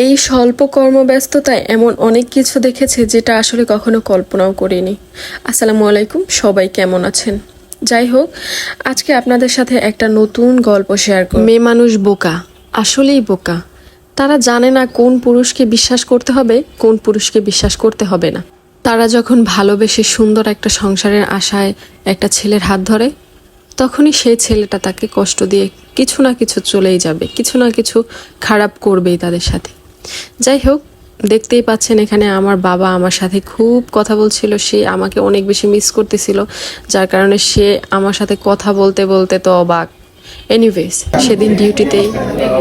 এই স্বল্প কর্মব্যস্ততায় এমন অনেক কিছু দেখেছি যেটা আসলে কখনো কল্পনাও করিনি। আসসালামু আলাইকুম, সবাই কেমন আছেন? যাই হোক, আজকে আপনাদের সাথে একটা নতুন গল্প শেয়ার করব। মেয়ে মানুষ বোকা, আসলেই বোকা। তারা জানে না কোন পুরুষকে বিশ্বাস করতে হবে, কোন পুরুষকে বিশ্বাস করতে হবে না। তারা যখন ভালোবেসে সুন্দর একটা সংসারের আশায় একটা ছেলের হাত ধরে, তখনই সেই ছেলেটা তাকে কষ্ট দিয়ে কিছু না কিছু চলেই যাবে, কিছু না কিছু খারাপ করবেই তাদের সাথে। যাই হোক, দেখতেই পাচ্ছেন এখানে আমার বাবা আমার সাথে খুব কথা বলছিল। সে আমাকে অনেক বেশি মিস করতেছিল, যার কারণে সে আমার সাথে কথা বলতে বলতে তো অবাক। এনিওয়েজ, সেদিন ডিউটিতেই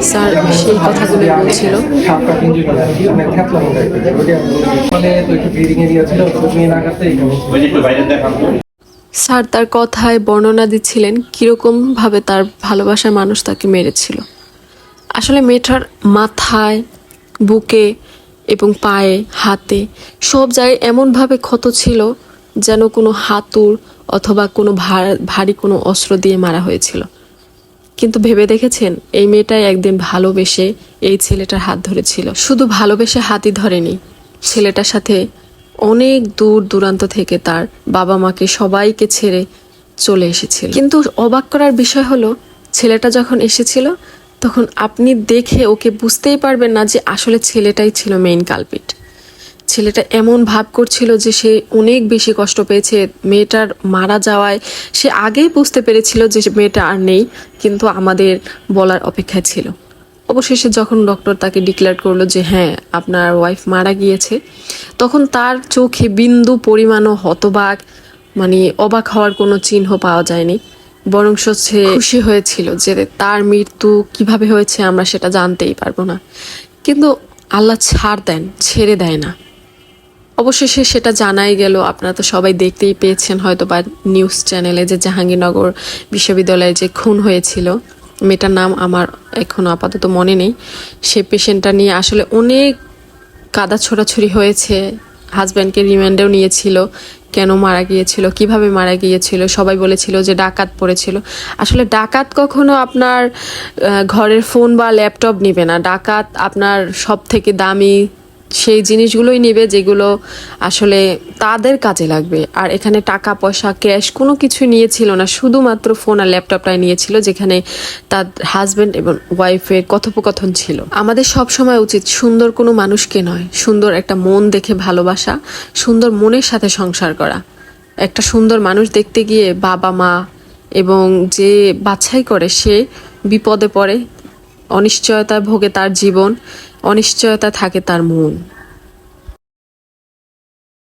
স্যার সেই কথাগুলো বলছিল। স্যার তার কথায় বর্ণনা দিচ্ছিলেন কিরকম ভাবে তার ভালোবাসার মানুষ তাকে মেরেছিল। আসলে মেয়েটার মাথায়, বুকে এবং পায়ে, হাতে সব জায়গায় এমনভাবে ক্ষত ছিল যেন কোনো হাতুড় অথবা কোনো ভারী কোনো অস্ত্র দিয়ে মারা হয়েছিল। কিন্তু ভেবে দেখেছেন, এই মেয়েটাই একদিন ভালোবেসে এই ছেলেটার হাত ধরেছিল। শুধু ভালোবেসে হাতই ধরেনি, ছেলেটার সাথে অনেক দূর দূরান্ত থেকে তার বাবা মাকে সবাইকে ছেড়ে চলে এসেছিল। কিন্তু অবাক করার বিষয় হলো, ছেলেটা যখন এসেছিল তখন আপনি দেখে ওকে বুঝতেই পারবেন না যে আসলে ছেলেটাই ছিল মেইন কালপিট। ছেলেটা এমন ভাব করছিল যে সে অনেক বেশি কষ্ট পেয়েছে মেয়েটার মারা যাওয়ায়। সে আগেই বুঝতে পেরেছিল যে মেয়েটা আর নেই, কিন্তু আমাদের বলার অপেক্ষায় ছিল। অবশেষে যখন ডক্টর তাকে ডিক্লেয়ার করলো যে হ্যাঁ, আপনার ওয়াইফ মারা গিয়েছে, তখন তার চোখে বিন্দু পরিমাণও হতবাক, মানে অবাক হওয়ার কোনো চিহ্ন পাওয়া যায়নি। বরং সে খুশি হয়েছিল যে তার মৃত্যু কিভাবে হয়েছে আমরা সেটা জানতেই পারবো না, কিন্তু আল্লাহ ছাড় দেন, ছেড়ে দেয় না। অবশেষে সেটা জানাই গেল। আপনারা তো সবাই দেখতেই পেয়েছেন হয়তো বা নিউজ চ্যানেলে, যে জাহাঙ্গীরনগর বিশ্ববিদ্যালয়ে যে খুন হয়েছিল, মেয়েটার নাম আমার এখনো আপাতত মনে নেই। সে পেশেন্টটা নিয়ে আসলে অনেক কাদা ছোড়াছুড়ি হয়েছে। হাজব্যান্ডকে রিমান্ডেও নিয়েছিল, কেন মারা গিয়েছিল, কিভাবে মারা গিয়েছিল। সবাই বলেছিল যে ডাকাত পড়েছিল। আসলে ডাকাত কখনো আপনার ঘরের ফোন বা ল্যাপটপ নিবে না। ডাকাত আপনার সব থেকে দামি সেই জিনিসগুলোই নেবে যেগুলো আসলে তাদের কাজে লাগবে। আর এখানে টাকা পয়সা, ক্যাশ কোনো কিছু নিয়েছিল না, শুধুমাত্র ফোন আর ল্যাপটপটাই নিয়েছিল, যেখানে তার হাজব্যান্ড এবং ওয়াইফের কথোপকথন ছিল। আমাদের সব সময় উচিত সুন্দর কোনো মানুষকে নয়, সুন্দর একটা মন দেখে ভালোবাসা, সুন্দর মনের সাথে সংসার করা। একটা সুন্দর মানুষ দেখতে গিয়ে বাবা মা এবং যে বাছাই করে সে বিপদে পড়ে, অনিশ্চয়তায় ভোগে তার জীবন, অনিশ্চয়তা থাকে তার মন।